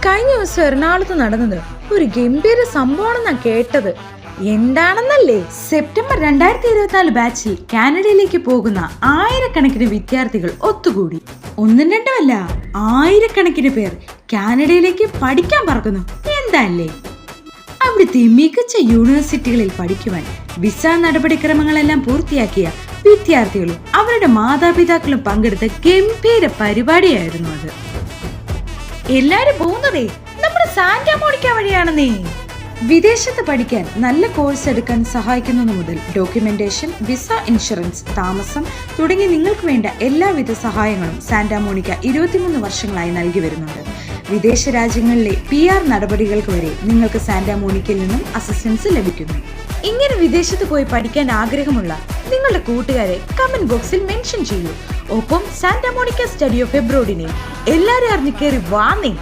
കഴിഞ്ഞ ദിവസം എറണാകുളത്ത് നടന്നത് ഒരു ഗംഭീര സംഭവമാണെന്നാ കേട്ടത്. എന്താണെന്നല്ലേ? സെപ്റ്റംബർ 2024 ബാച്ചിൽ കാനഡയിലേക്ക് പോകുന്ന ആയിരക്കണക്കിന് വിദ്യാർത്ഥികൾ ഒത്തുകൂടി. ഒന്നും രണ്ടുമല്ല, ആയിരക്കണക്കിന് പേർ കാനഡയിലേക്ക് പഠിക്കാൻ പറക്കുന്നു. എന്താല്ലേ? അവിടുത്തെ മികച്ച യൂണിവേഴ്സിറ്റികളിൽ പഠിക്കുവാൻ വിസ നടപടിക്രമങ്ങളെല്ലാം പൂർത്തിയാക്കിയ വിദ്യാർത്ഥികളും അവരുടെ മാതാപിതാക്കളും പങ്കെടുത്ത ഗംഭീര പരിപാടിയായിരുന്നു അത്. എല്ലാരും പോകുന്നതേ നമ്മുടെ സാന്റാ മോണിക്ക വഴിയാണെന്നേ. വിദേശത്ത് പഠിക്കാൻ നല്ല കോഴ്സ് എടുക്കാൻ സഹായിക്കുന്നത് മുതൽ ഡോക്യുമെന്റേഷൻ, വിസ, ഇൻഷുറൻസ്, താമസം തുടങ്ങി നിങ്ങൾക്ക് വേണ്ട എല്ലാവിധ സഹായങ്ങളും സാന്റാ മോണിക്ക 23 വർഷങ്ങളായി നൽകി വരുന്നുണ്ട്. വിദേശ രാജ്യങ്ങളിലെ PR നടപടികൾക്ക് വരെ നിങ്ങൾക്ക് സാന്റാ മോണിക്കയിൽ നിന്നും അസിസ്റ്റൻസ് ലഭിക്കുന്നു. ഇങ്ങനെ വിദേശത്ത് പോയി പഠിക്കാൻ ആഗ്രഹമുള്ള നിങ്ങളുടെ കൂട്ടുകാരെ കമന്റ് ബോക്സിൽ മെൻഷൻ ചെയ്യൂ. ഒപ്പം സാന്റാ മോണിക്ക സ്റ്റഡി ഓഫ് എബ്രോഡിനെ എല്ലാവരും അറിഞ്ഞു കയറി വാന്നേ.